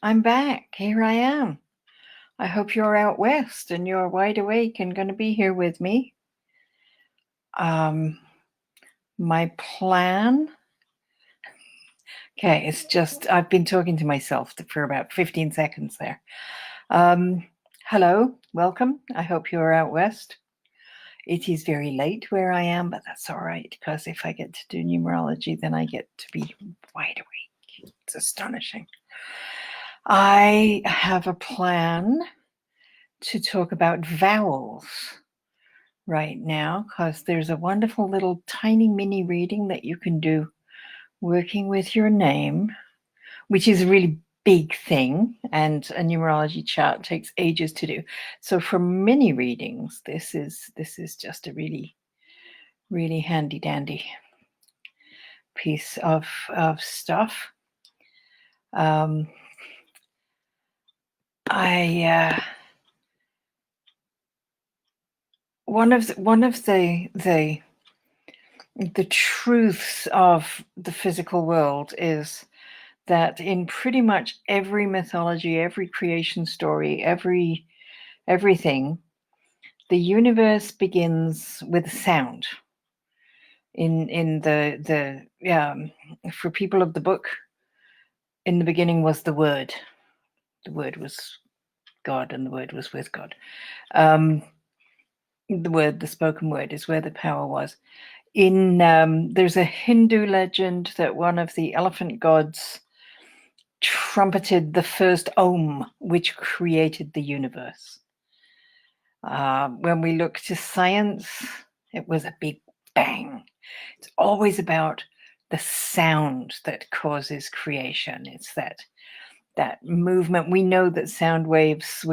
I'm back. Here I am. I hope you're out west and you're wide awake and going to be here with me. My plan. Okay, it's just I've been talking to myself for about 15 seconds there. Hello, welcome. I hope you're out west. It is very late where I am, but that's all right because if I get to do numerology, then I get to be wide awake. It's astonishing. I have a plan to talk about vowels right now because there's a wonderful little tiny mini reading that you can do working with your name, which is a really big thing, and a numerology chart takes ages to do. So for mini readings, this is just a really handy dandy piece of stuff. One of the truths of the physical world is that in pretty much every mythology, every creation story, everything, the universe begins with sound. In the for people of the book, in the beginning was the Word. The Word was God, and the Word was with God. The word, the spoken word, is where the power was. There's a Hindu legend that one of the elephant gods trumpeted the first Om, which created the universe. When we look to science, it was a big bang. It's always about the sound that causes creation. It's that movement. We know that sound waves,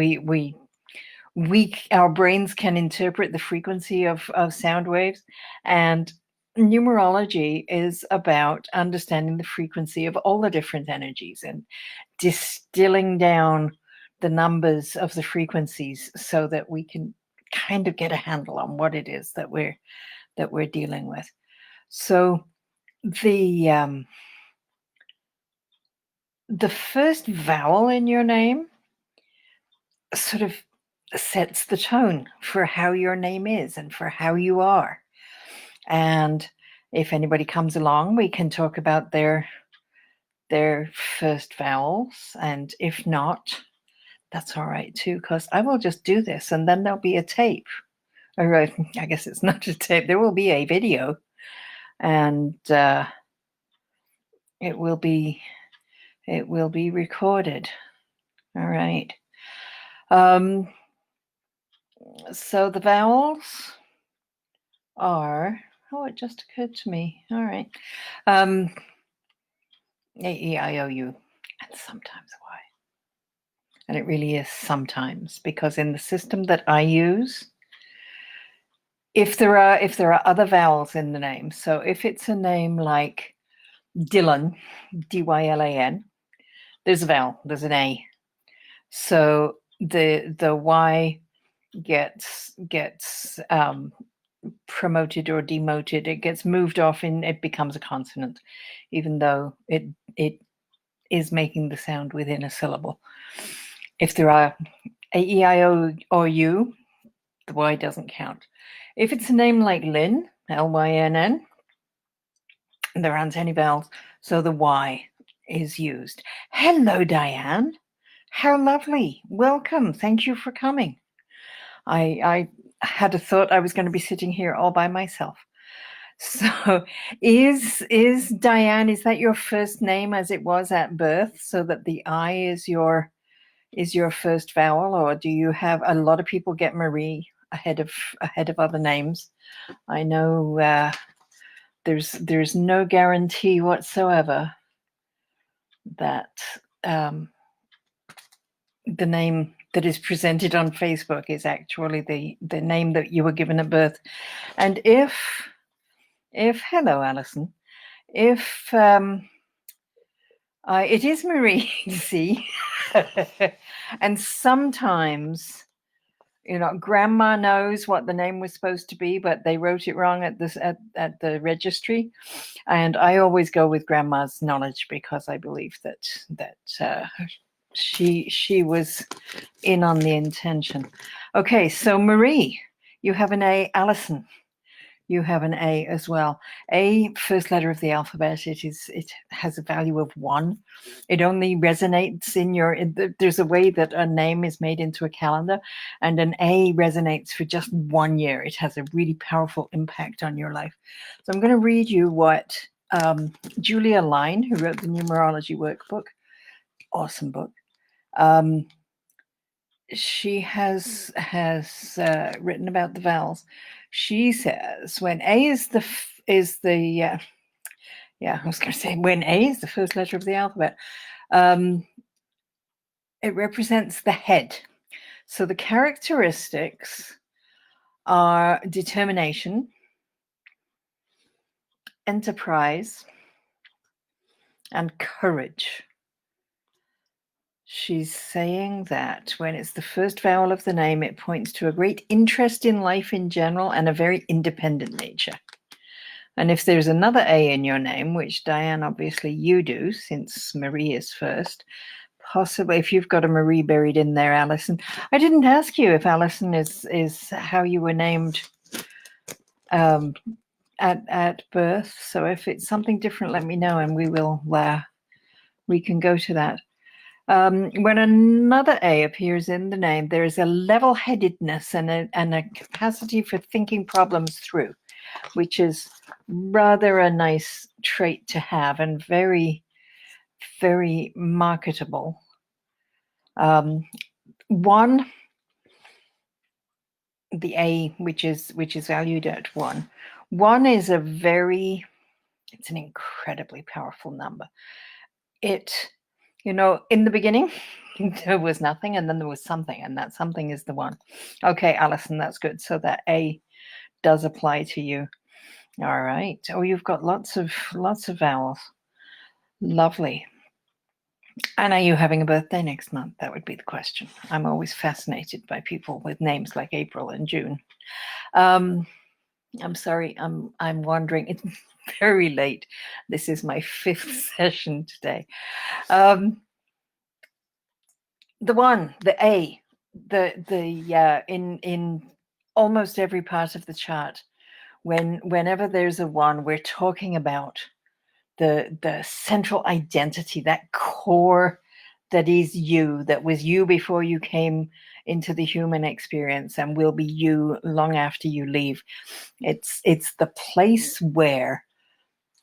our brains can interpret the frequency of sound waves, and numerology is about understanding the frequency of all the different energies and distilling down the numbers of the frequencies so that we can kind of get a handle on what it is that we're dealing with. So the first vowel in your name sort of sets the tone for how your name is and for how you are. And if anybody comes along, we can talk about their first vowels. And if not, that's all right too, because I will just do this and then there'll be a tape. Or I guess it's not a tape. There will be a video, and it will be recorded. All right. So the vowels are, it just occurred to me. All right. A, E, I, O, U, and sometimes Y. And it really is sometimes, because in the system that I use, if there are other vowels in the name, so if it's a name like Dylan, Dylan, there's a vowel, there's an A. So the Y gets promoted or demoted. It gets moved off and it becomes a consonant, even though it is making the sound within a syllable. If there are A, E, I, O, or U, the Y doesn't count. If it's a name like Lynn, Lynn, there aren't any vowels, so the Y is used. Hello, Diane. How lovely. Welcome. Thank you for coming. I had a thought I was going to be sitting here all by myself. So is Diane, is that your first name as it was at birth, so that the I is your first vowel, or do you have a lot of people get Marie ahead of other names? I know there's no guarantee whatsoever that the name that is presented on Facebook is actually the name that you were given at birth. And if hello, Alison, if it is Marie, see, and sometimes, grandma knows what the name was supposed to be, but they wrote it wrong at the registry. And I always go with grandma's knowledge, because I believe that She was in on the intention. Okay, so Marie, you have an A. Alison, you have an A as well. A, first letter of the alphabet. It has a value of 1. It only resonates in your. There's a way that a name is made into a calendar, and an A resonates for just 1 year. It has a really powerful impact on your life. So I'm going to read you what Julia Line, who wrote the Numerology workbook, awesome book. She has written about the vowels. She says when A is the I was going to say when A is the first letter of the alphabet, it represents the head. So the characteristics are determination, enterprise, and courage. She's saying that when it's the first vowel of the name, it points to a great interest in life in general and a very independent nature. And if there's another A in your name, which Diane, obviously you do, since Marie is first, possibly if you've got a Marie buried in there, Alison. I didn't ask you if Alison is how you were named at birth. So if it's something different, let me know, and we can go to that. When another A appears in the name, there is a level-headedness and a capacity for thinking problems through, which is rather a nice trait to have and very, very marketable. 1, the A, which is valued at 1. 1 is it's an incredibly powerful number. In the beginning, there was nothing, and then there was something, and that something is the 1. Okay, Alison, that's good. So that A does apply to you. All right. Oh, you've got lots of vowels. Lovely. And are you having a birthday next month? That would be the question. I'm always fascinated by people with names like April and June. I'm sorry, I'm wandering. It's very late. This is my 5th session today. The 1, the A, in almost every part of the chart, whenever there's a 1, we're talking about the central identity, that core that is you, that was you before you came into the human experience and will be you long after you leave. It's the place where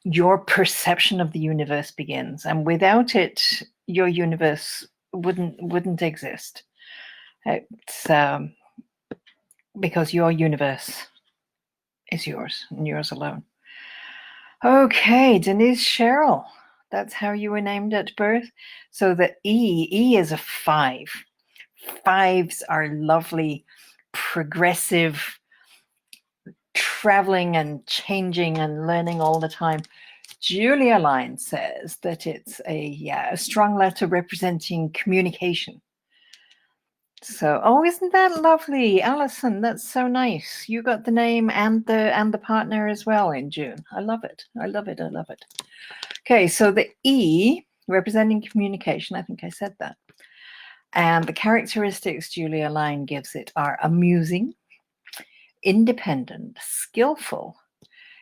your perception of the universe begins, and without it, your universe wouldn't exist. It's because your universe is yours and yours alone. Okay, Denise Cheryl, that's how you were named at birth. So the E is a 5. 5s are lovely, progressive, traveling and changing and learning all the time. Julia Line says that it's a strong letter representing communication. So, isn't that lovely, Alison? That's so nice. You got the name and the partner as well in June. I love it. I love it. I love it. Okay, so the E representing communication. I think I said that. And the characteristics Julia Line gives it are amusing, independent, skillful,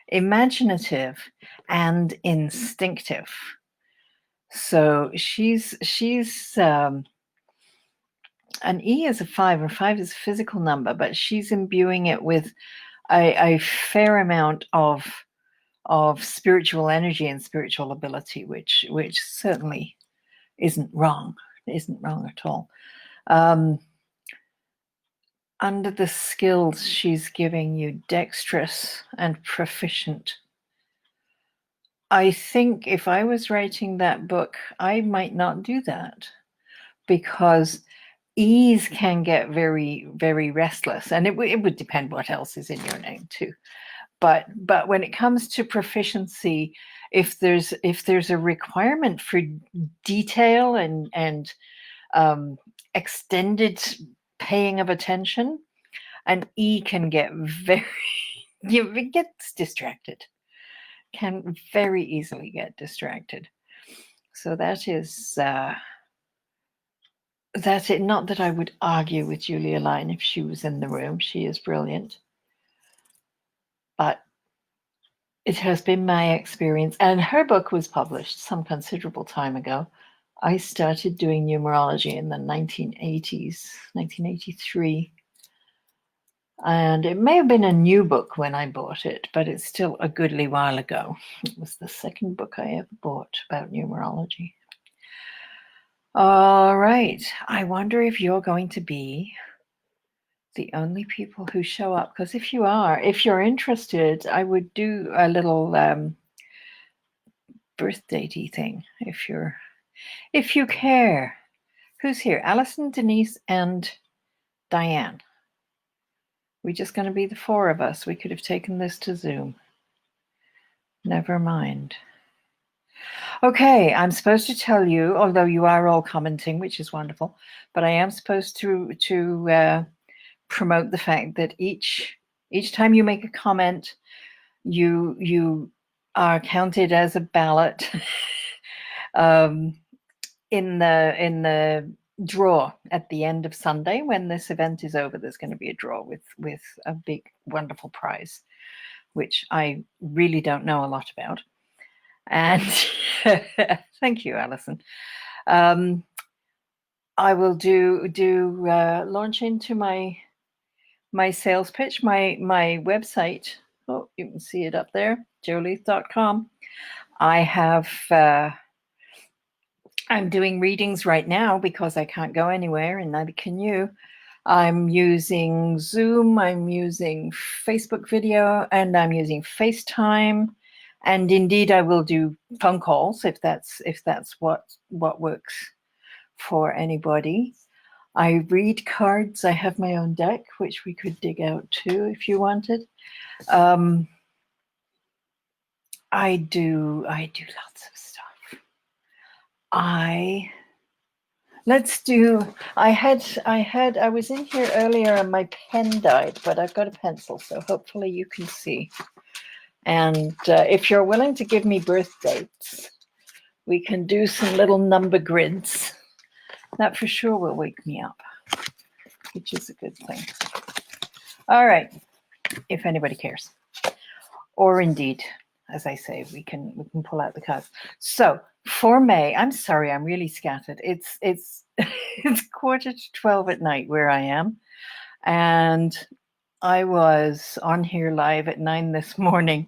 imaginative, and instinctive. So she's an E is a 5, or 5 is a physical number, but she's imbuing it with a fair amount of spiritual energy and spiritual ability, which certainly isn't wrong at all. Under the skills, she's giving you dexterous and proficient. I think if I was writing that book, I might not do that, because ease can get very, very restless, and it would depend what else is in your name too. But when it comes to proficiency, if there's a requirement for detail and extended paying of attention, an E can get it gets distracted. Can very easily get distracted. So that is that's it. Not that I would argue with Julia Line if she was in the room. She is brilliant. But it has been my experience, and her book was published some considerable time ago. I started doing numerology in the 1980s, 1983. And it may have been a new book when I bought it, but it's still a goodly while ago. It was the second book I ever bought about numerology. All right. I wonder if you're going to be the only people who show up, because if you're interested, I would do a little birthday thing if you care. Who's here? Alison, Denise, and Diane. We're just going to be the four of us. We could have taken this to Zoom. Never mind. Okay, I'm supposed to tell you, although you are all commenting, which is wonderful, but I am supposed to promote the fact that each time you make a comment, you are counted as a ballot in the draw at the end of Sunday when this event is over. There's going to be a draw with a big wonderful prize, which I really don't know a lot about. And thank you, Alison. I will launch into my sales pitch, my website. Oh, you can see it up there, joleith.com. I have I'm doing readings right now because I can't go anywhere, and neither can you. I'm using Zoom, I'm using Facebook video, and I'm using FaceTime. And indeed, I will do phone calls if that's what works for anybody. I read cards. I have my own deck, which we could dig out too if you wanted. I do lots of stuff. I was in here earlier and my pen died, but I've got a pencil, so hopefully you can see. And if you're willing to give me birth dates, we can do some little number grids. That for sure will wake me up, which is a good thing. All right, if anybody cares. Or indeed, as I say, we can pull out the cards. So for May, I'm sorry, I'm really scattered. It's it's 11:45 at night where I am. And I was on here live at 9 this morning,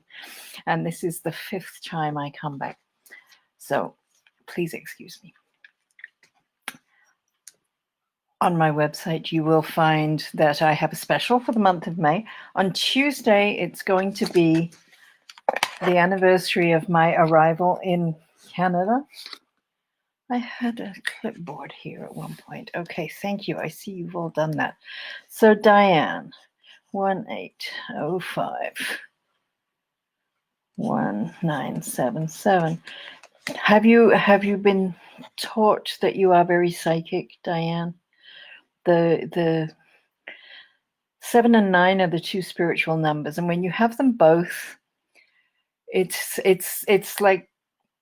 and this is the 5th time I come back. So please excuse me. On my website, you will find that I have a special for the month of May. On Tuesday, it's going to be the anniversary of my arrival in Canada. I had a clipboard here at one point. Okay, thank you. I see you've all done that. So Diane, 1805 1977. Have you been taught that you are very psychic, Diane? The 7 and 9 are the two spiritual numbers, and when you have them both, it's like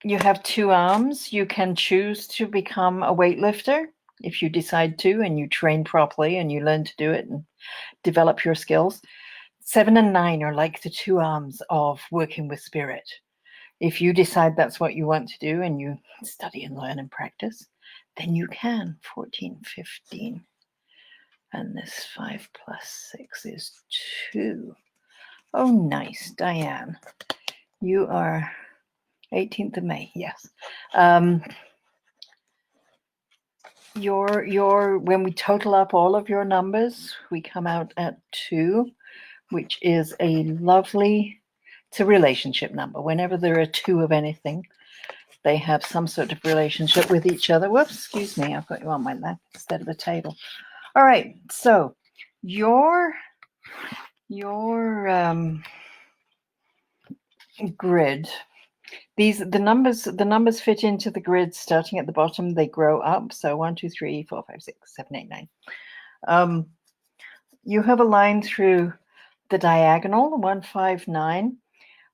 you have two arms. You can choose to become a weightlifter if you decide to, and you train properly and you learn to do it and develop your skills. 7 and 9 are like the two arms of working with spirit. If you decide that's what you want to do and you study and learn and practice, then you can. 14, 15. And this 5 plus 6 is 2. Oh, nice, Diane. You are 18th of May, yes. When we total up all of your numbers, we come out at 2, which is a lovely, it's a relationship number. Whenever there are 2 of anything, they have some sort of relationship with each other. Whoops, excuse me, I've got you on my lap instead of a table. All right, so your grid. The numbers fit into the grid starting at the bottom. They grow up. So 1, 2, 3, 4, 5, 6, 7, 8, 9. You have a line through the diagonal, 1, 5, 9,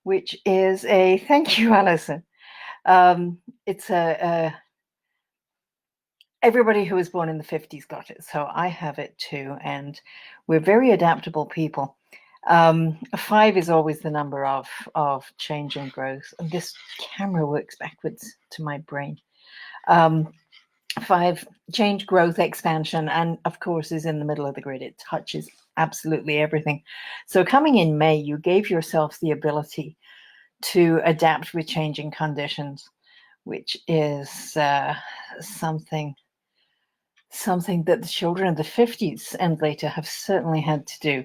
which is a thank you, Alison. It's everybody who was born in the 50s got it. So I have it too. And we're very adaptable people. 5 is always the number of change and growth. And this camera works backwards to my brain. 5, change, growth, expansion, and of course is in the middle of the grid. It touches absolutely everything. So coming in May, you gave yourself the ability to adapt with changing conditions, which is something that the children of the 50s and later have certainly had to do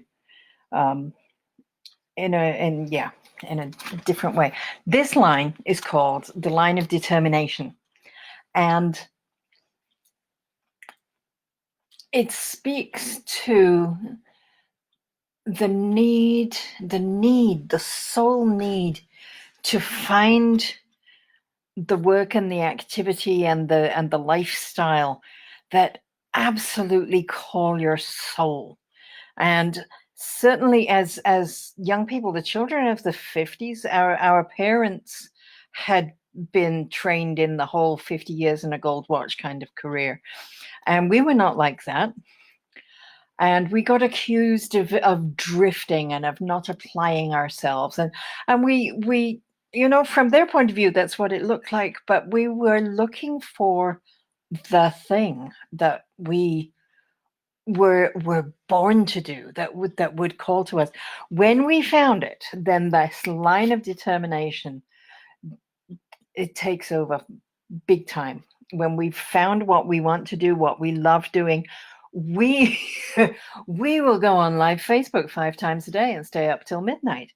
in a different way. This line is called the line of determination, and it speaks to the soul need to find the work and the activity and the lifestyle that absolutely call your soul. And certainly as young people, the children of the 50s, our parents had been trained in the whole 50 years and a gold watch kind of career, and we were not like that. And we got accused of drifting and of not applying ourselves, and we from their point of view, that's what it looked like. But we were looking for the thing that we were born to do, that would call to us. When we found it, then this line of determination, it takes over big time. When we've found what we want to do, what we love doing, we we will go on live Facebook 5 times a day and stay up till midnight.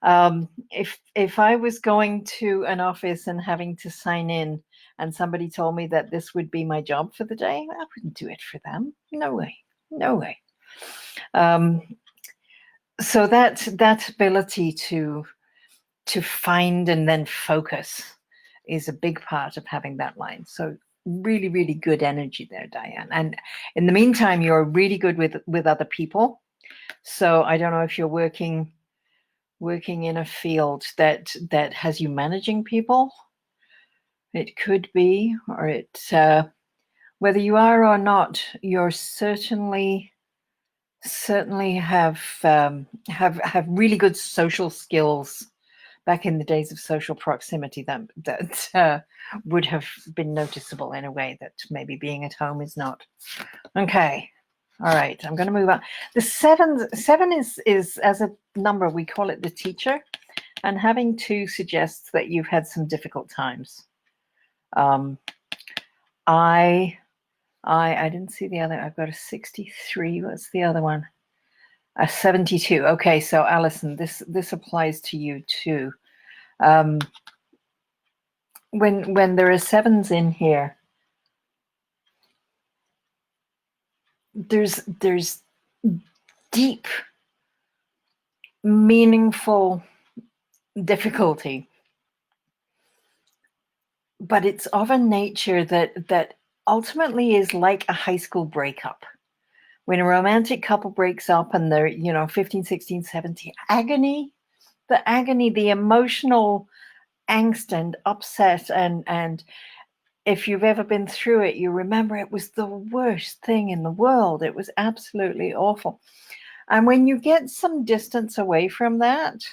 If I was going to an office and having to sign in, and somebody told me that this would be my job for the day, I wouldn't do it for them. No way, no way. So that ability to find and then focus is a big part of having that line. So really, really good energy there, Diane. And in the meantime, you're really good with other people. So I don't know if you're working in a field that has you managing people. It could be, or it whether you are or not, you're certainly have really good social skills. Back in the days of social proximity, that would have been noticeable in a way that maybe being at home is not. Okay. All right, I'm going to move on. The seven is as a number, we call it the teacher, and having 2 suggests that you've had some difficult times. I didn't see the other. I've got a 63. What's the other one? A 72. Okay, so Alison, this applies to you too. When there are 7s in here, there's deep, meaningful difficulty, but it's of a nature that ultimately is like a high school breakup. When a romantic couple breaks up and they're 15, 16, 17, the emotional angst and upset, and if you've ever been through it, you remember it was the worst thing in the world. It was absolutely awful. And when you get some distance away from that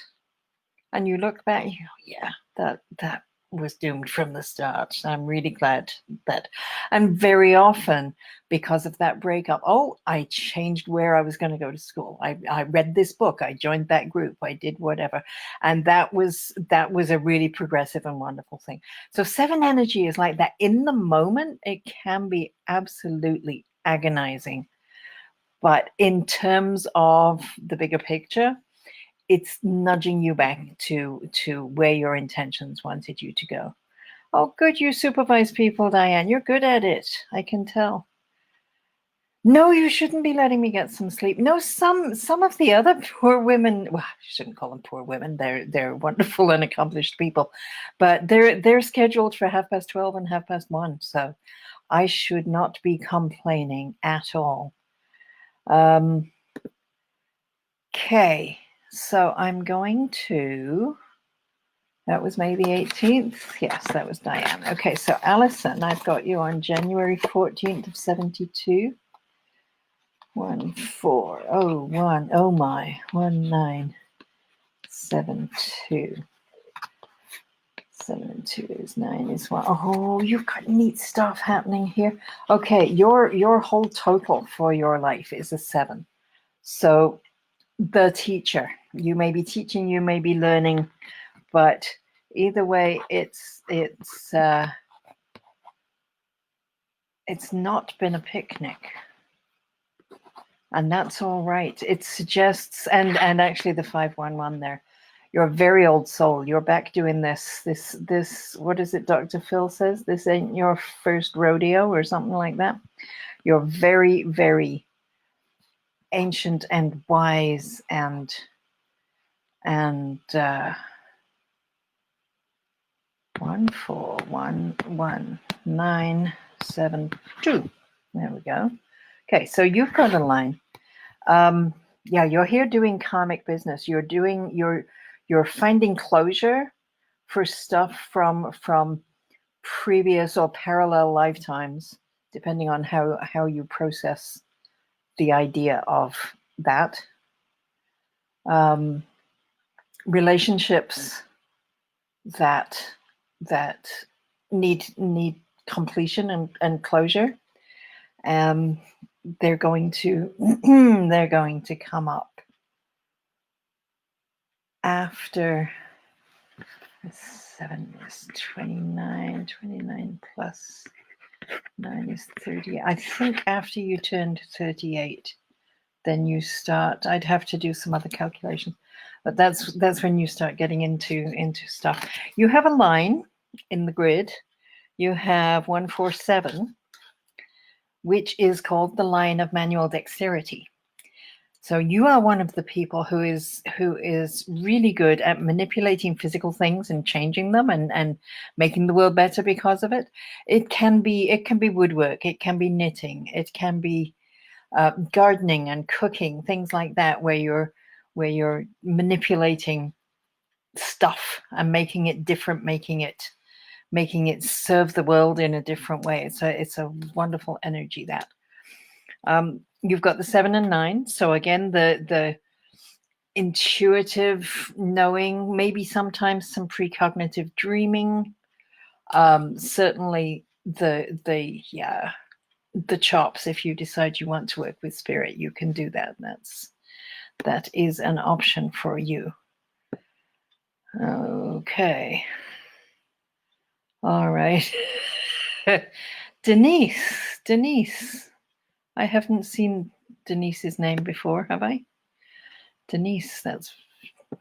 and you look back, you go, yeah, that was doomed from the start. I'm really glad that. And very often, because of that breakup, I changed where I was going to go to school. I read this book. I joined that group. I did whatever. And that was a really progressive and wonderful thing. So 7 energy is like that. In the moment, it can be absolutely agonizing. But in terms of the bigger picture, it's nudging you back to where your intentions wanted you to go. Oh, good, you supervise people, Diane. You're good at it. I can tell. No, you shouldn't be letting me get some sleep. No, some of the other poor women, well, I shouldn't call them poor women. They're wonderful and accomplished people, but they're scheduled for 12:30 and 1:30. So I should not be complaining at all. Okay. So I'm going to, That was May the 18th. Yes, that was Diane. Okay, so Alison, I've got you on January 14th of 72. 1401. Oh my. 1972. 7 and 2 is 9 as well. Oh, you've got neat stuff happening here. Okay, your whole total for your life is a 7. So the teacher, you may be teaching, you may be learning, but either way, it's not been a picnic, and that's all right. It suggests, and actually the 511 there, you're a very old soul. You're back doing this. What is it, Dr. Phil says? This ain't your first rodeo or something like that. You're very, very ancient and wise and 141197 There we go. Okay, so you've got a line. Yeah, you're here doing karmic business. You're finding closure for stuff from previous or parallel lifetimes, depending on how you process the idea of that. Relationships that need completion and closure. They're going to come up after 7 is 29. 29 plus 9 is 30. I think after you turned 38, then you start. I'd have to do some other calculations, but that's when you start getting into stuff. You have a line in the grid. You have 147, which is called the line of manual dexterity. So you are one of the people who is really good at manipulating physical things and changing them and making the world better because of it. It can be woodwork, it can be knitting, it can be gardening and cooking, things like that, where you're manipulating stuff and making it different, making it serve the world in a different way. It's a wonderful energy that. You've got the 7 and 9. So again, the intuitive knowing, maybe sometimes some precognitive dreaming. Certainly the chops. If you decide you want to work with spirit, you can do that. That is an option for you. Okay. All right. Denise. I haven't seen Denise's name before, have I? Denise,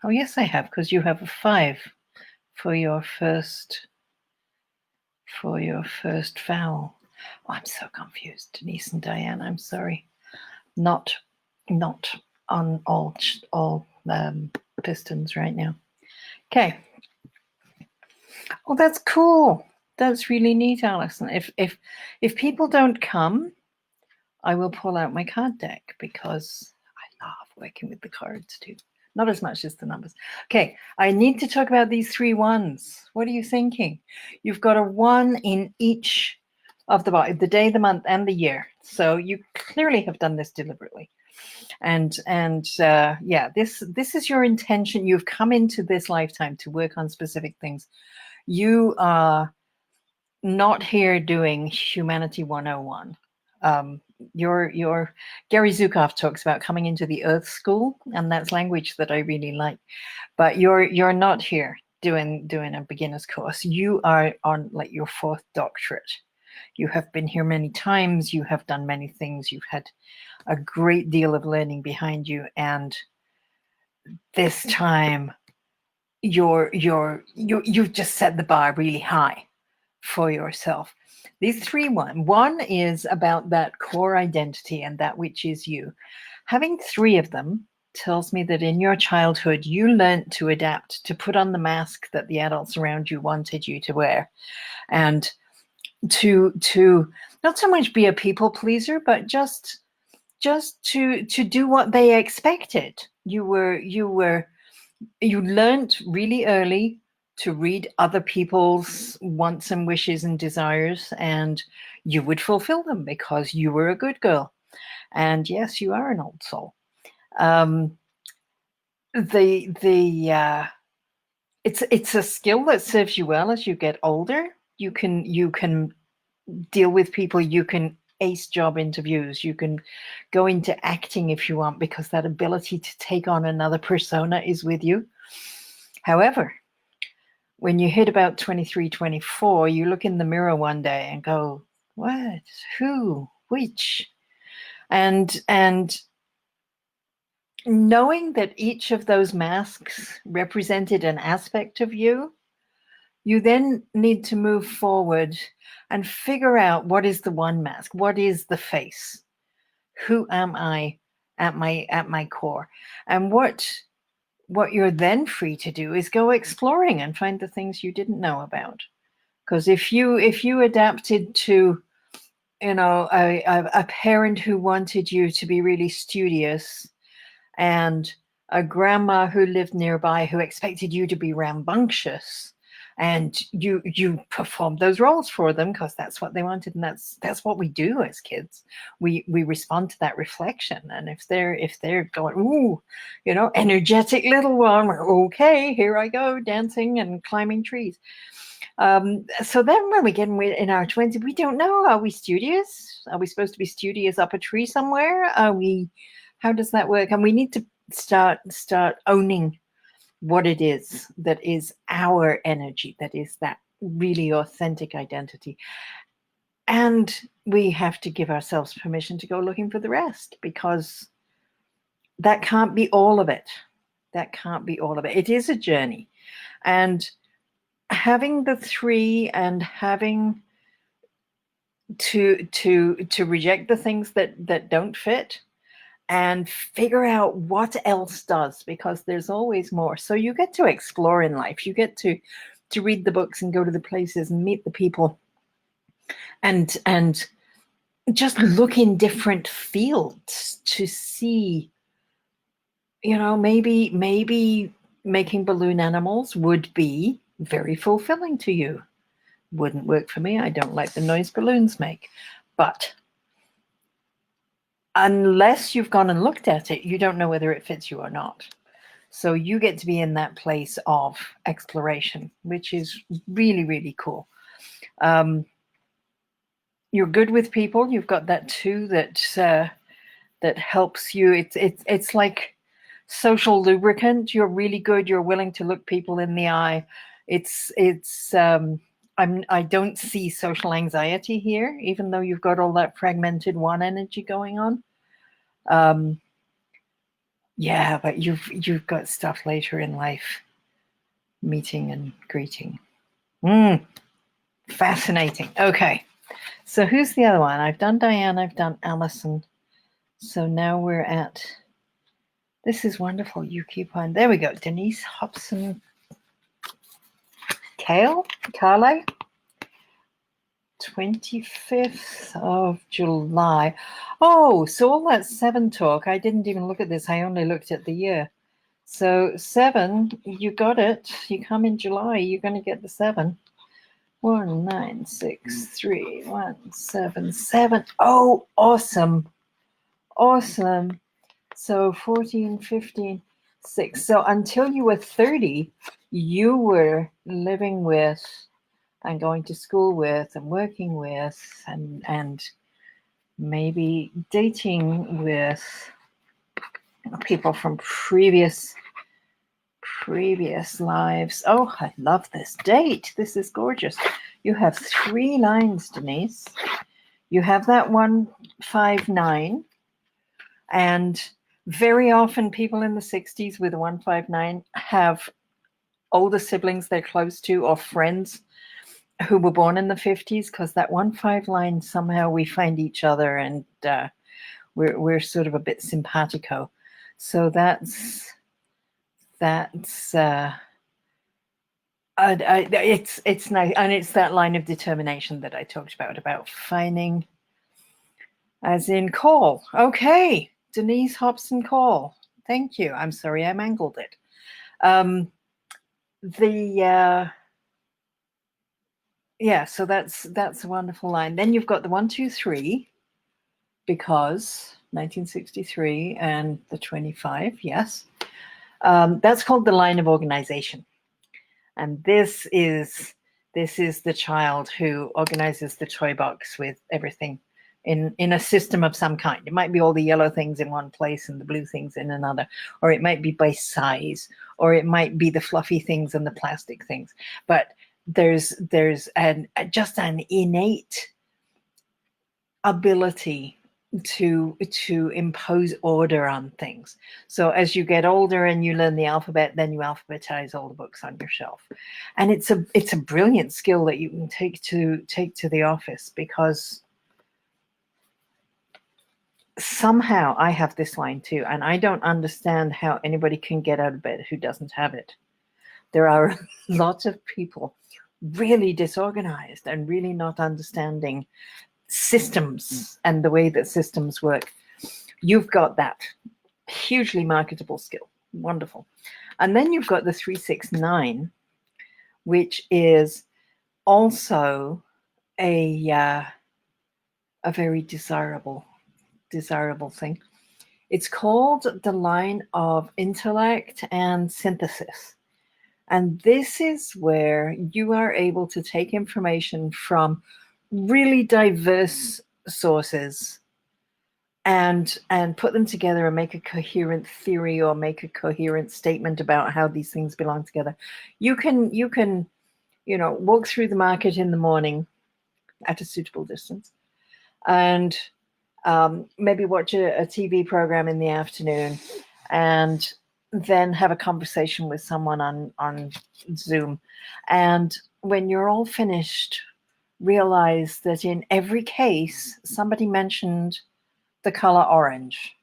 oh yes, I have, because you have a 5 for your first vowel. Oh, I'm so confused, Denise and Diane. I'm sorry. Not on all pistons right now. Okay. Oh, that's cool. That's really neat, Alison. If people don't come, I will pull out my card deck because I love working with the cards too. Not as much as the numbers. Okay, I need to talk about these 3 1s. What are you thinking? You've got a 1 in each of the day, the month, and the year. So you clearly have done this deliberately. And yeah, this is your intention. You've come into this lifetime to work on specific things. You are not here doing Humanity 101. Your Gary Zukov talks about coming into the Earth School, and that's language that I really like. But you're not here doing a beginner's course. You are on like your 4th doctorate. You have been here many times. You have done many things. You've had a great deal of learning behind you, and this time you've just set the bar really high for yourself. These 3 1 is about that core identity and that which is you. Having 3 of them tells me that in your childhood you learned to adapt, to put on the mask that the adults around you wanted you to wear, and to not so much be a people pleaser, but just to do what they expected. You learned really early to read other people's wants and wishes and desires, and you would fulfill them because you were a good girl. And yes, you are an old soul. Um, it's a skill that serves you well as you get older. You can deal with people. You can ace job interviews. You can go into acting if you want, because that ability to take on another persona is with you. However, when you hit about 23, 24, you look in the mirror one day and go, what, who, which? And knowing that each of those masks represented an aspect of you, you then need to move forward and figure out what is the one mask, what is the face, who am I at my core, and what you're then free to do is go exploring and find the things you didn't know about. Because if you adapted to, a parent who wanted you to be really studious, and a grandma who lived nearby who expected you to be rambunctious, and you performed those roles for them because that's what they wanted, and that's what we do as kids. We respond to that reflection, and if they're going, ooh, energetic little one, okay, here I go, dancing and climbing trees. So then when we get in our 20s, we don't know, are we studious? Are we supposed to be studious up a tree somewhere? How does that work? And we need to start owning what it is that is our energy, that is that really authentic identity. And we have to give ourselves permission to go looking for the rest, because that can't be all of it. That can't be all of it. It is a journey. And having the three, and having to reject the things that don't fit, and figure out what else does, because there's always more. So you get to explore in life. You get to read the books and go to the places and meet the people, and just look in different fields to see, maybe making balloon animals would be very fulfilling to you. Wouldn't work for me. I don't like the noise balloons make. But unless you've gone and looked at it, you don't know whether it fits you or not. So you get to be in that place of exploration, which is really, really cool. You're good with people. You've got that too, that helps you. It's like social lubricant. You're really good. You're willing to look people in the eye. I don't see social anxiety here, even though you've got all that fragmented one energy going on. Yeah, but you've got stuff later in life, meeting and greeting. Fascinating. Okay, so who's the other one? I've done Diane, I've done Allison. So now we're at, this is wonderful. You keep on, there we go. Denise Hobson Carle, 25th of July. Oh, so all that 7 talk, I didn't even look at this. I only looked at the year. So 7, you got it. You come in July, you're going to get the 7. 1, 9, 6, 3, 1, 7, 7. Oh, awesome. Awesome. So 14, 15, 6. So until you were 30, you were living with and going to school with and working with and maybe dating with people from previous lives. Oh, I love this date. This is gorgeous. You have 3 lines, Denise. You have that 159, and very often people in the 60s with a 159 have older siblings they're close to, or friends who were born in the 50s, because that 1-5 line, somehow we find each other, and we're sort of a bit simpatico. So that's it's nice, and it's that line of determination that I talked about finding, as in call. Okay, Denise Hobson Call. Thank you. I'm sorry I mangled it. The yeah, so that's a wonderful line. Then you've got the 1, 2, 3, because 1963 and the 25, yes. That's called the line of organization. And this is the child who organizes the toy box with everything in a system of some kind. It might be all the yellow things in one place and the blue things in another, or it might be by size, or it might be the fluffy things and the plastic things. But there's just an innate ability to impose order on things. So as you get older and you learn the alphabet, then you alphabetize all the books on your shelf. And it's a brilliant skill that you can take to the office, because somehow I have this line too, and I don't understand how anybody can get out of bed who doesn't have it. There are lots of people really disorganized and really not understanding systems and the way that systems work. You've got that hugely marketable skill. Wonderful. And then you've got the 369, which is also a very desirable thing. It's called the line of intellect and synthesis. And this is where you are able to take information from really diverse sources and put them together and make a coherent theory or make a coherent statement about how these things belong together. You can walk through the market in the morning at a suitable distance, and maybe watch a TV program in the afternoon, and then have a conversation with someone on Zoom. And when you're all finished, realize that in every case, somebody mentioned the color orange,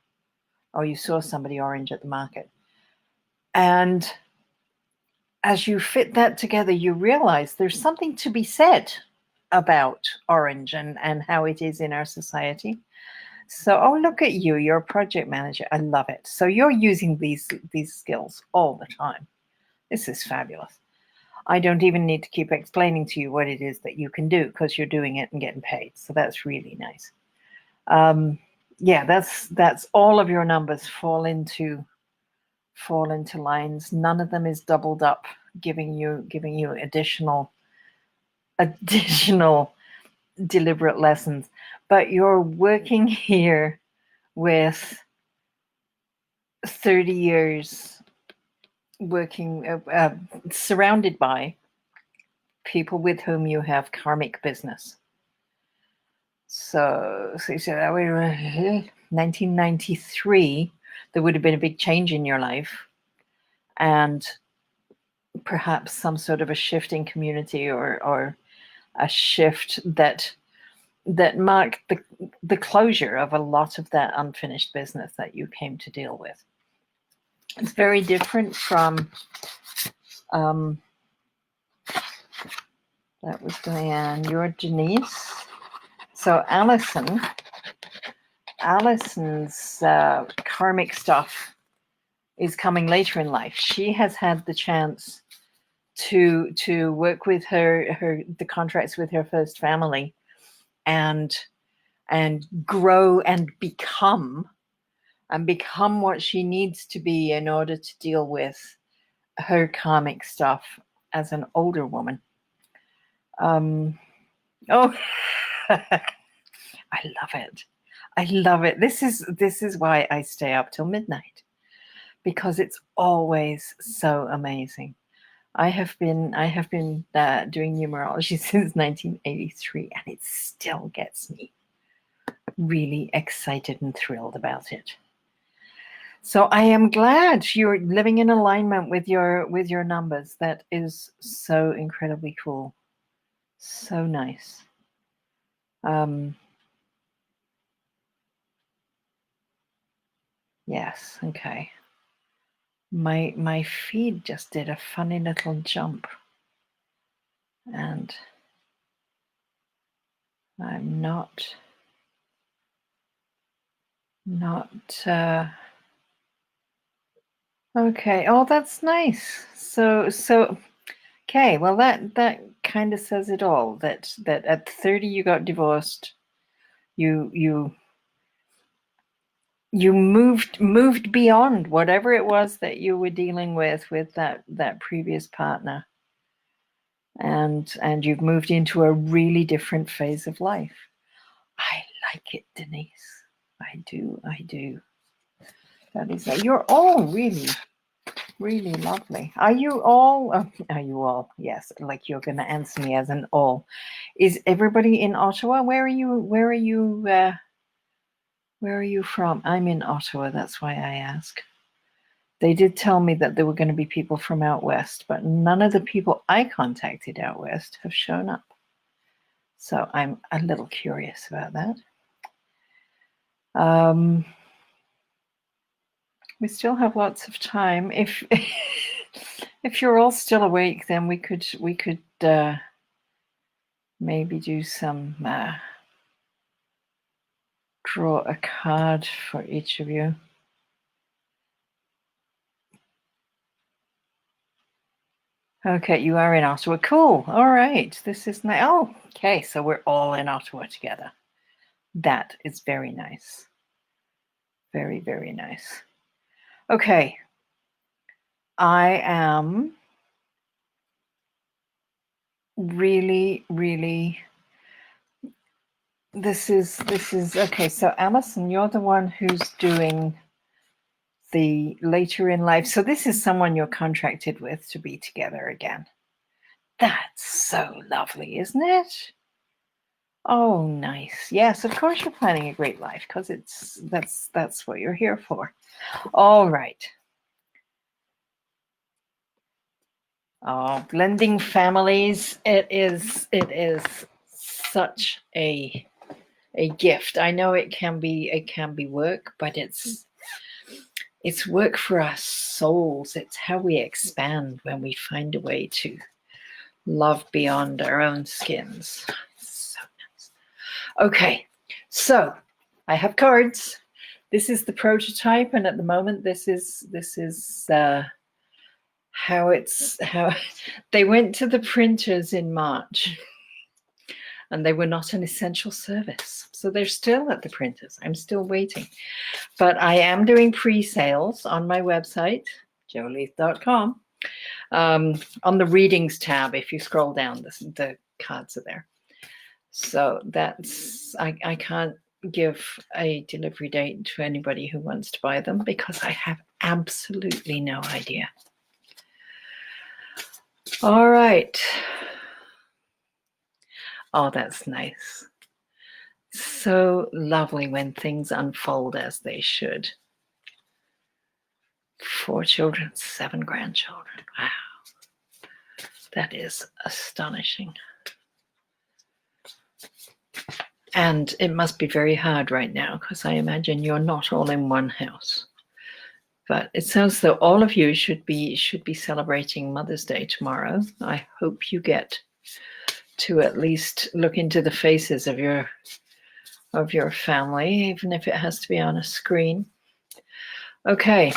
or you saw somebody orange at the market. And as you fit that together, you realize there's something to be said about orange and how it is in our society. So, oh, look at you, you're a project manager. I love it. So you're using these skills all the time. This is fabulous. I don't even need to keep explaining to you what it is that you can do, because you're doing it and getting paid. So that's really nice. Yeah, that's all of your numbers fall into lines. None of them is doubled up, giving you additional deliberate lessons. But you're working here with 30 years working, surrounded by people with whom you have karmic business. So you said that way, 1993, there would have been a big change in your life, and perhaps some sort of a shift in community, or a shift that marked the closure of a lot of that unfinished business that you came to deal with. It's very different from that was Diane. You're Denise. So Allison's karmic stuff is coming later in life. She has had the chance to work with the contracts with her first family, and grow and become what she needs to be in order to deal with her karmic stuff as an older woman. Oh, I love it. I love it. This is why I stay up till midnight, because it's always so amazing. I have been doing numerology since 1983, and it still gets me really excited and thrilled about it. So I am glad you're living in alignment with your numbers. That is so incredibly cool. So nice. Yes, okay. My feed just did a funny little jump, and I'm not Okay. Oh, that's nice. So okay. Well, that kind of says it all. That at 30 you got divorced. You you moved beyond whatever it was that you were dealing with that previous partner, and you've moved into a really different phase of life. I like it, Denise. I do. I do. That is. You're all really, really lovely. Are you all? Are you all? Yes. Like you're going to answer me as an all. Is everybody in Ottawa? Where are you? Where are you? Where are you from? I'm in Ottawa. That's why I ask. They did tell me that there were going to be people from out west, but none of the people I contacted out west have shown up. So I'm a little curious about that. We still have lots of time. If if you're all still awake, then we could maybe do some draw a card for each of you. Okay, you are in Ottawa. Cool. All right. This is nice. Oh, okay. So we're all in Ottawa together. That is very nice. Very, very nice. Okay. I am really, really. This is okay. So Alison, you're the one who's doing the later in life. So this is someone you're contracted with to be together again. That's so lovely, isn't it? Oh, nice. Yes, of course you're planning a great life because that's what you're here for. All right. Oh, blending families. It is such a gift. I know it can be work, but it's work for our souls. It's how we expand when we find a way to love beyond our own skins. So nice. Okay, so I have cards. This is the prototype, and at the moment, this is how they went to the printers in March, and they were not an essential service, so they're still at the printers. I'm still waiting, but I am doing pre-sales on my website, joleith.com. On the readings tab, if you scroll down, the cards are there. So that's I can't give a delivery date to anybody who wants to buy them because I have absolutely no idea. All right. Oh, that's nice. So lovely when things unfold as they should. 4 children, 7 grandchildren. Wow. That is astonishing. And it must be very hard right now because I imagine you're not all in one house. But it sounds though all of you should be celebrating Mother's Day tomorrow. I hope you get to at least look into the faces of your family, even if it has to be on a screen. Okay.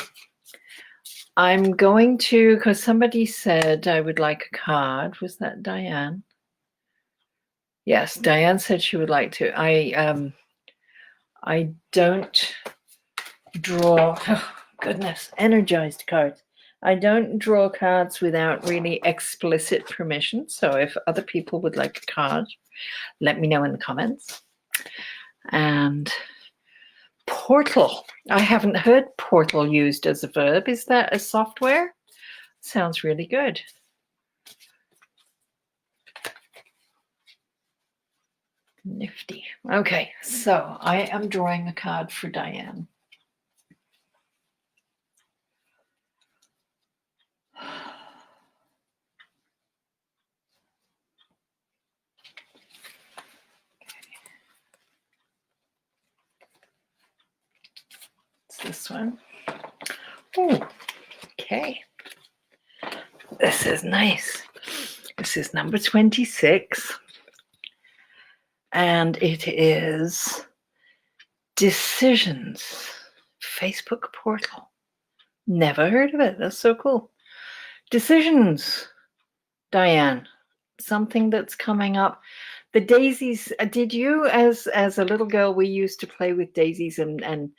I'm going to, because somebody said I would like a card. Was that Diane? Yes, Diane said she would like to. I don't draw, oh, goodness, energized cards. I don't draw cards without really explicit permission. So if other people would like a card, let me know in the comments. And portal. I haven't heard portal used as a verb. Is that a software? Sounds really good. Nifty. Okay, so I am drawing a card for Diane. It's this one. Oh, okay. This is nice. This is number 26. And it is decisions. Facebook portal. Never heard of it. That's so cool. Decisions, Diane. Something that's coming up. The daisies. Did you, as a little girl, we used to play with daisies and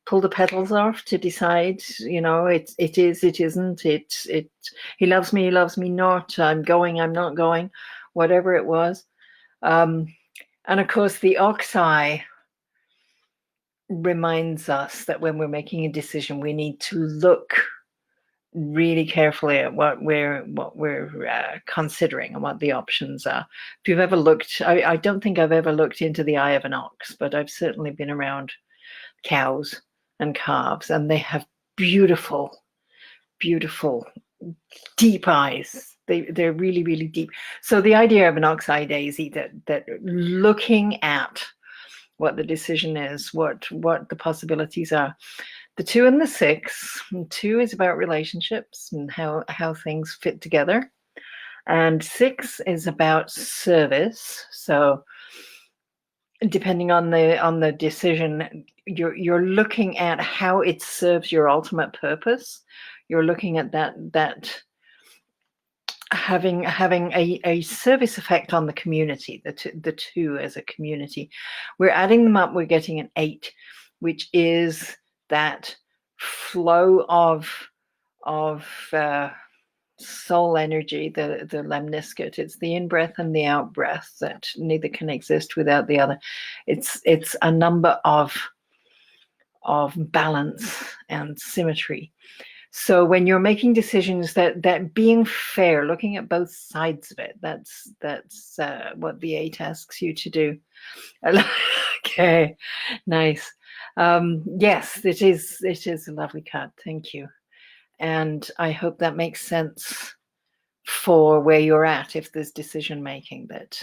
pull the petals off to decide. It is. It isn't. It. He loves me. He loves me not. I'm going. I'm not going. Whatever it was. And of course, the oxeye reminds us that when we're making a decision, we need to look really carefully at what we're considering and what the options are. If you've ever looked, I don't think I've ever looked into the eye of an ox, but I've certainly been around cows and calves, and they have beautiful, beautiful, deep eyes. They're really, really deep. So the idea of an ox-eye daisy, that looking at what the decision is, what the possibilities are. The 2 and the 6. 2 is about relationships and how things fit together. And 6 is about service. So depending on the decision, you're looking at how it serves your ultimate purpose. You're looking at that having a service effect on the community, the 2 as a community. We're adding them up, we're getting an 8, which is that flow of soul energy, the lemniscate. It's the in-breath and the out-breath that neither can exist without the other. It's a number of balance and symmetry. So when you're making decisions, that being fair, looking at both sides of it, that's what the 8 asks you to do. Okay, nice. Yes, it is a lovely card. Thank you. And I hope that makes sense for where you're at, if there's decision making that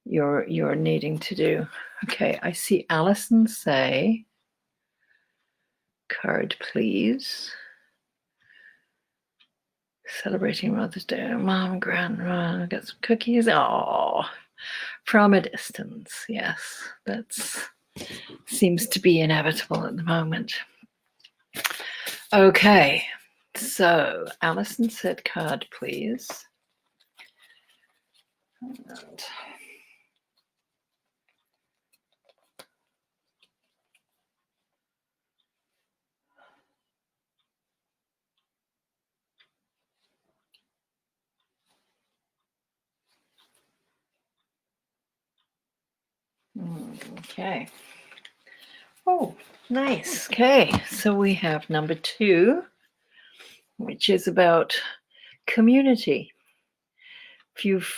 you're needing to do. Okay, I see Alison say, card please. Celebrating Mother's Day. Mom, Grandma, got some cookies. Oh, from a distance. Yes, that's seems to be inevitable at the moment. Okay, so Alison said card, please. And okay. Oh, nice. Okay, so we have number 2, which is about community. If you've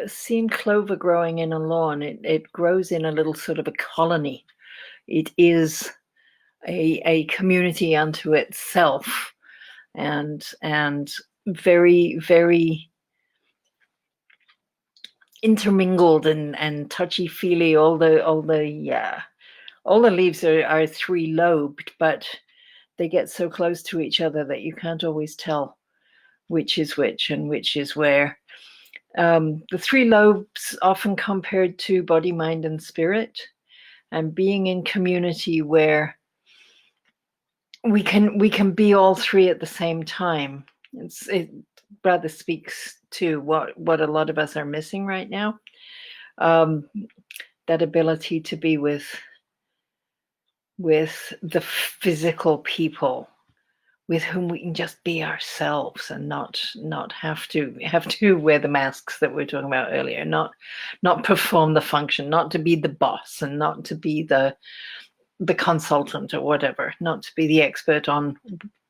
seen clover growing in a lawn, it grows in a little sort of a colony. It is a community unto itself, and very, very intermingled and touchy-feely. All the leaves are 3-lobed, but they get so close to each other that you can't always tell which is which and which is where. The 3 lobes often compared to body, mind, and spirit, and being in community where we can be all 3 at the same time. It rather speaks to what a lot of us are missing right now. That ability to be with the physical people with whom we can just be ourselves and not have to wear the masks that we were talking about earlier, not perform the function, not to be the boss and not to be the consultant or whatever, not to be the expert on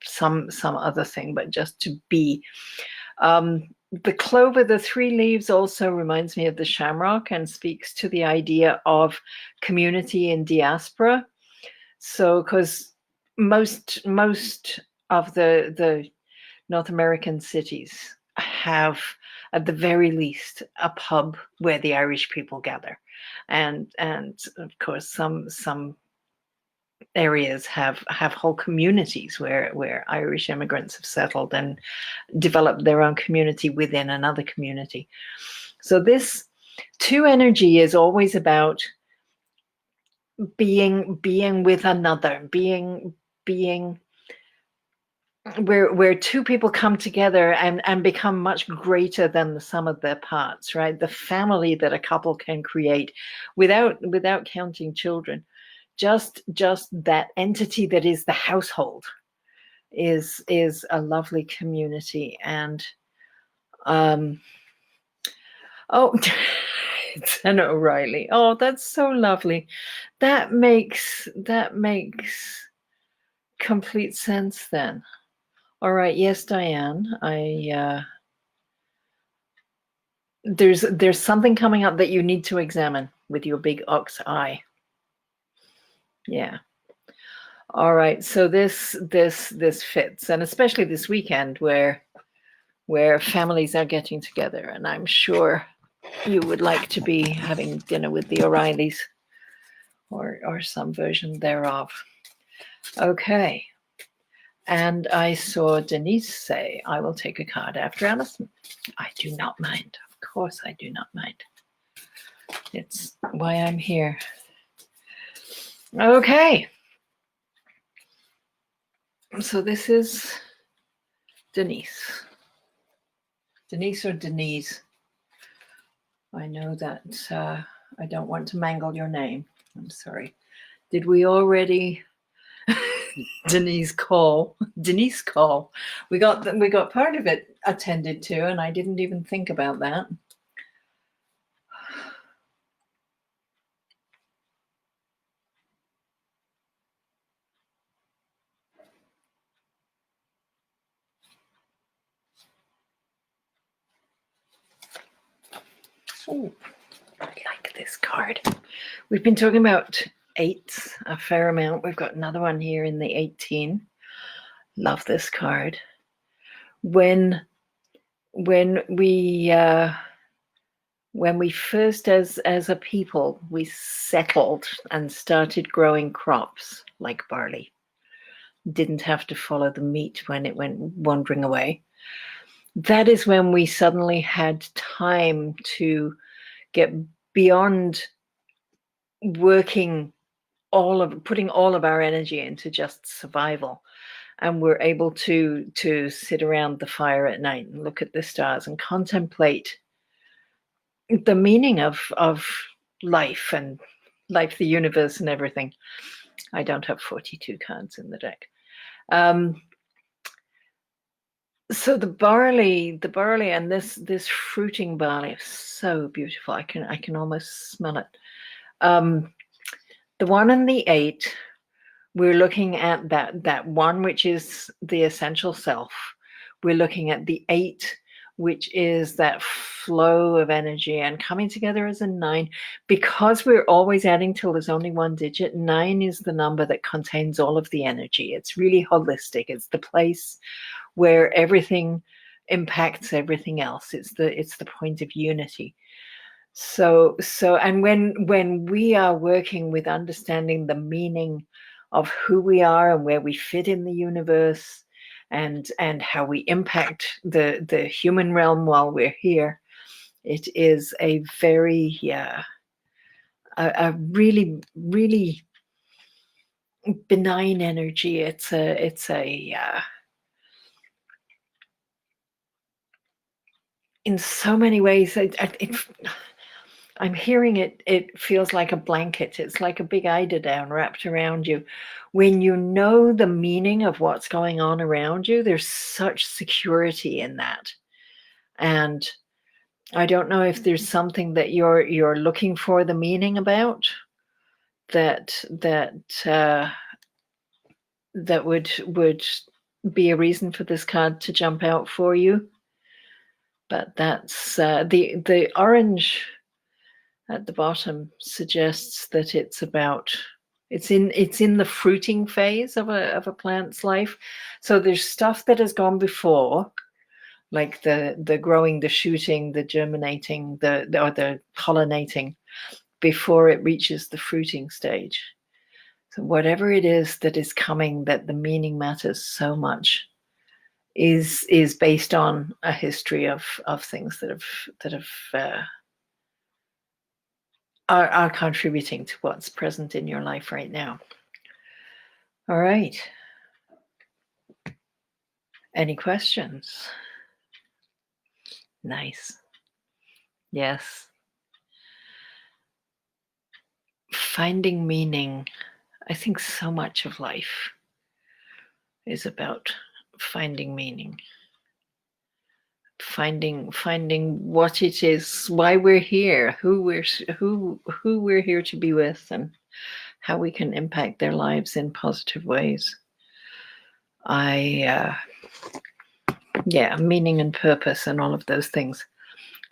some other thing, but just to be. The clover, the 3 leaves, also reminds me of the shamrock and speaks to the idea of community in diaspora. So, because most of the North American cities have, at the very least, a pub where the Irish people gather, and of course some areas have whole communities where Irish immigrants have settled and developed their own community within another community. So this 2 energy is always about being with another, being being where two people come together and become much greater than the sum of their parts, right? The family that a couple can create without counting children, just that entity that is the household is a lovely community. And oh, it's Anna O'Reilly. Oh, that's so lovely. That makes complete sense then. All right, yes, Diane. There's something coming up that you need to examine with your big ox eye. Yeah. All right. So this fits, and especially this weekend where families are getting together, and I'm sure you would like to be having dinner with the O'Reillys or some version thereof. Okay. And I saw Denise say, I will take a card after Alison. I do not mind. Of course, I do not mind. It's why I'm here. Okay. So this is Denise. Denise or Denise? I know that I don't want to mangle your name. I'm sorry. Did we already? Denise call. Denise call. We got part of it attended to, and I didn't even think about that. Oh, I like this card. We've been talking about eights a fair amount. We've got another one here in the 18. Love this card. When we first as a people we settled and started growing crops like barley, didn't have to follow the meat when it went wandering away. That is when we suddenly had time to get beyond putting all of our energy into just survival, and we're able to sit around the fire at night and look at the stars and contemplate the meaning of life and life, the universe, and everything. I don't have 42 cards in the deck. So the barley and this fruiting barley is so beautiful. I can almost smell it. The 1 and the 8, we're looking at that 1, which is the essential self. We're looking at the 8, which is that flow of energy, and coming together as a 9. Because we're always adding till there's only 1 digit, 9 is the number that contains all of the energy. It's really holistic. It's the place where everything impacts everything else. It's the point of unity. So and when we are working with understanding the meaning of who we are and where we fit in the universe, and how we impact the human realm while we're here, it is a very a really really benign energy. It's a in so many ways I'm hearing it. It feels like a blanket. It's like a big eiderdown wrapped around you. When you know the meaning of what's going on around you, there's such security in that. And I don't know if there's something that you're looking for the meaning about that would be a reason for this card to jump out for you. But that's the orange at the bottom suggests that it's in the fruiting phase of a plant's life. So there's stuff that has gone before, like the growing, the shooting, the germinating, the pollinating, before it reaches the fruiting stage. So whatever it is that is coming, that the meaning matters so much, is based on a history of things that have are contributing to what's present in your life right now. All right. Any questions? Nice. Yes. Finding meaning. I think so much of life is about finding meaning. Finding what it is, why we're here, who we're here to be with, and how we can impact their lives in positive ways. Meaning and purpose and all of those things.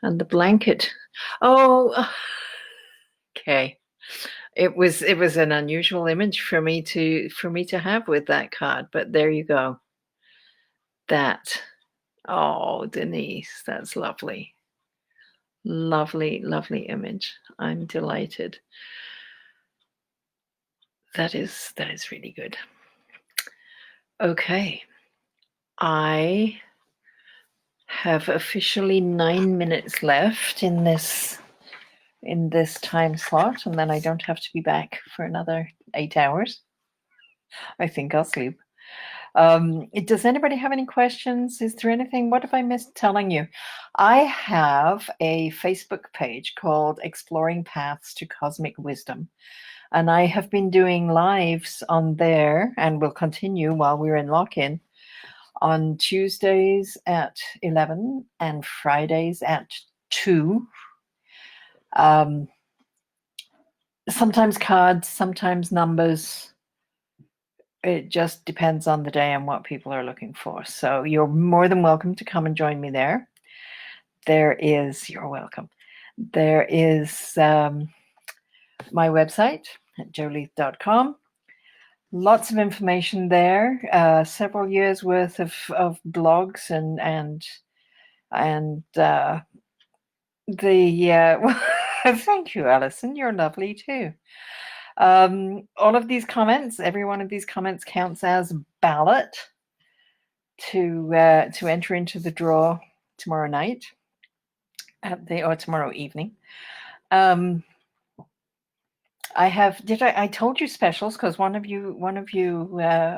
And the blanket. Oh, okay. It was an unusual image for me to have with that card, but there you go. That. Oh, Denise, that's lovely. Lovely, lovely image. I'm delighted. That is really good. Okay. I have officially 9 minutes left in this time slot, and then I don't have to be back for another 8 hours. I think I'll sleep. Does anybody have any questions? Is there anything? What have I missed telling you? I have a Facebook page called Exploring Paths to Cosmic Wisdom. And I have been doing lives on there and will continue while we're in lock-in on Tuesdays at 11 and Fridays at 2. Sometimes cards, sometimes numbers. It just depends on the day and what people are looking for. So you're more than welcome to come and join me there. You're welcome. There is my website at joleith.com. Lots of information there. Several years worth of blogs and thank you, Alison. You're lovely too. All of these comments, every one of these comments counts as ballot to enter into the draw tomorrow night or tomorrow evening. I told you specials because one of you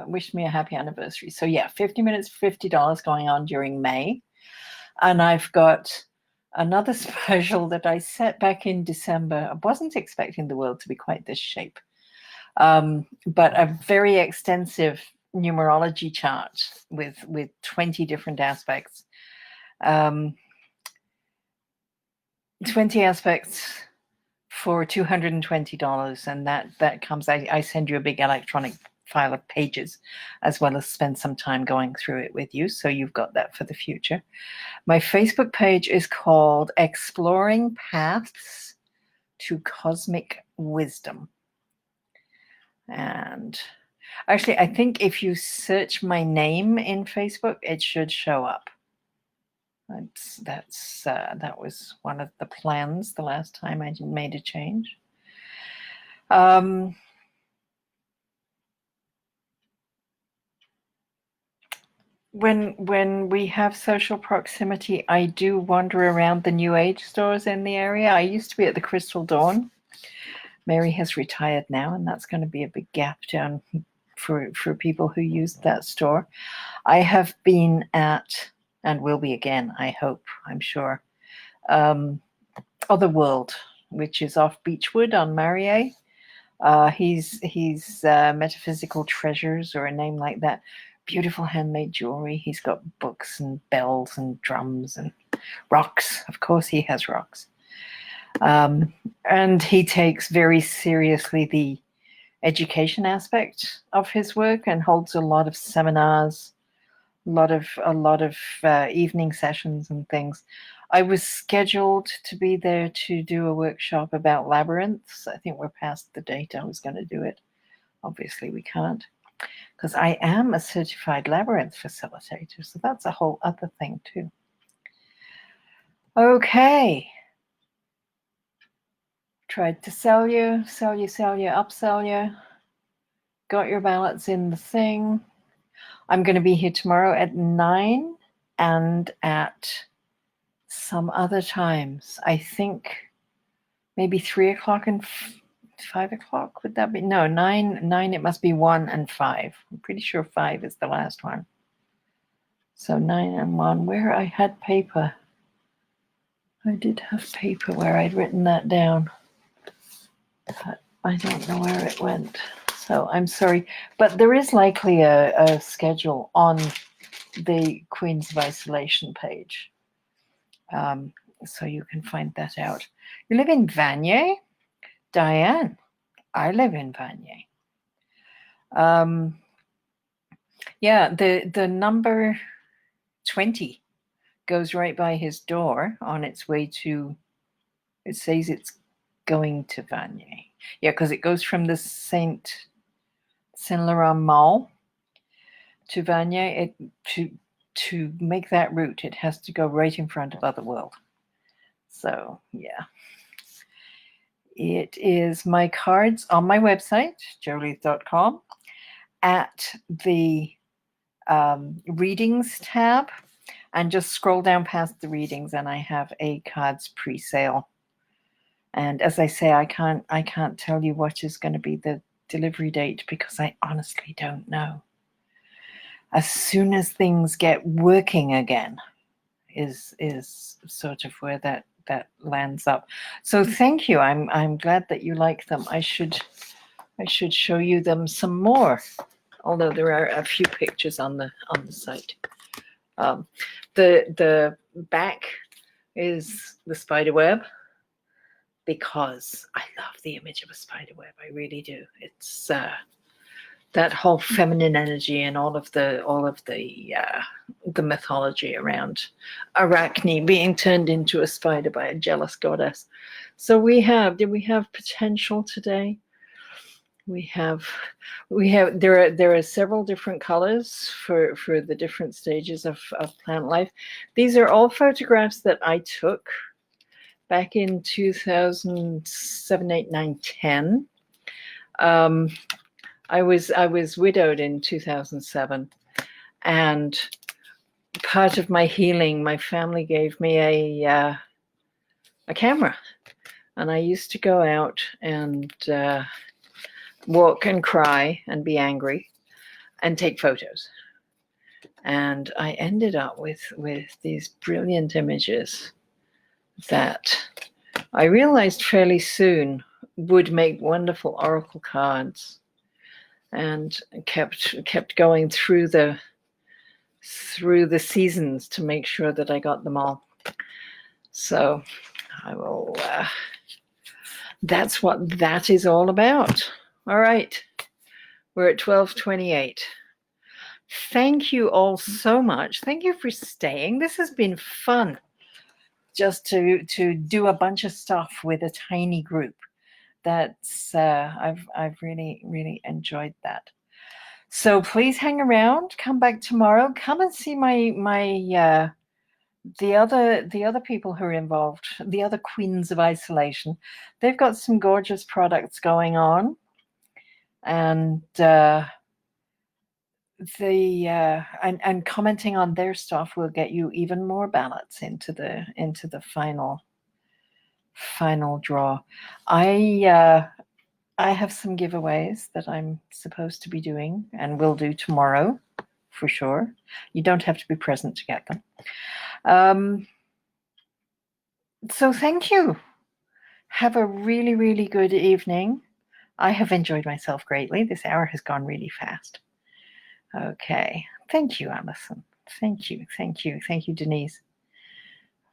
wished me a happy anniversary. So yeah, 50 minutes, $50 going on during May. And I've got another special that I set back in December. I wasn't expecting the world to be quite this shape. But a very extensive numerology chart with 20 different aspects. 20 aspects for $220, and that comes. I send you a big electronic file of pages, as well as spend some time going through it with you, so you've got that for the future. My Facebook page is called Exploring Paths to Cosmic Wisdom, and actually, I think if you search my name in Facebook, it should show up. That was one of the plans the last time I made a change. When we have social proximity, I do wander around the New Age stores in the area. I used to be at the Crystal Dawn. Mary has retired now, and that's going to be a big gap down for people who used that store. I have been at, and will be again, I hope, I'm sure, Otherworld, which is off Beechwood on Marier. He's Metaphysical Treasures, or a name like that. Beautiful handmade jewelry. He's got books and bells and drums and rocks. Of course, he has rocks. And he takes very seriously the education aspect of his work and holds a lot of seminars, a lot of evening sessions and things. I was scheduled to be there to do a workshop about labyrinths. I think we're past the date I was going to do it. Obviously, we can't, because I am a certified labyrinth facilitator, so that's a whole other thing too. Okay. Tried to sell you, upsell you. Got your ballots in the thing. I'm going to be here tomorrow at 9 and at some other times. I think maybe 3 o'clock and 5 o'clock. Would that be? No, 9. It must be 1 and 5. I'm pretty sure 5 is the last one. So 9 and 1, where I had paper. I did have paper where I'd written that down. But I don't know where it went. So I'm sorry. But there is likely a schedule on the Queens of Isolation page. So you can find that out. You live in Vanier? Diane, I live in Vanier. Yeah, the number 20 goes right by his door on its way to, it says it's going to Vanier. Yeah, because it goes from the Saint Laurent Mall to Vanier. To make that route, it has to go right in front of Otherworld. So, yeah. It is my cards on my website, joleith.com, at the readings tab, and just scroll down past the readings and I have a cards pre-sale. And as I say, I can't tell you what is going to be the delivery date because I honestly don't know. As soon as things get working again is sort of where that lands up. So thank you. I'm glad that you like them. I should show you them some more. Although there are a few pictures on the site. The back is the spider web because I love the image of a spider web. I really do. It's that whole feminine energy and all of the mythology around Arachne being turned into a spider by a jealous goddess. So did we have potential today? We have there are several different colors for the different stages of plant life. These are all photographs that I took back in 2007, 8, 9, 10. I was widowed in 2007, and part of my healing, my family gave me a camera, and I used to go out and walk and cry and be angry and take photos. And I ended up with these brilliant images that I realized fairly soon would make wonderful oracle cards, and kept going through the seasons to make sure that I got them all. So I will that's what that is all about. All right, we're at 12:28. Thank you all so much. Thank you for staying. This has been fun, just to do a bunch of stuff with a tiny group. That's I've really enjoyed that. So please hang around. Come back tomorrow. Come and see my the other people who are involved, the other Queens of Isolation. They've got some gorgeous products going on, and and commenting on their stuff will get you even more ballots into the final draw. I have some giveaways that I'm supposed to be doing and will do tomorrow for sure. You don't have to be present to get them. So thank you. Have a really, really good evening. I have enjoyed myself greatly. This hour has gone really fast. Okay. Thank you, Alison. Thank you, Denise,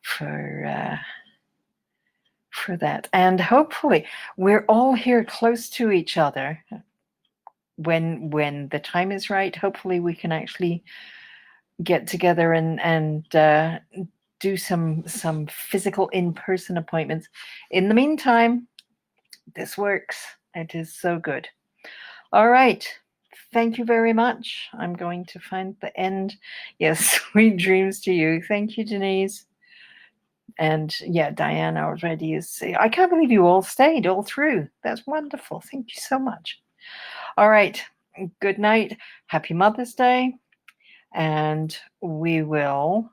for that. And hopefully we're all here close to each other. When the time is right, hopefully we can actually get together and do some physical in-person appointments. In the meantime, this works. It is so good. All right. Thank you very much. I'm going to find the end. Yes, sweet dreams to you. Thank you, Denise. And yeah, Diana already is. I can't believe you all stayed all through. That's wonderful. Thank you so much. All right. Good night. Happy Mother's Day. And we will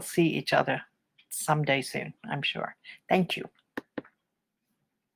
see each other someday soon, I'm sure. Thank you.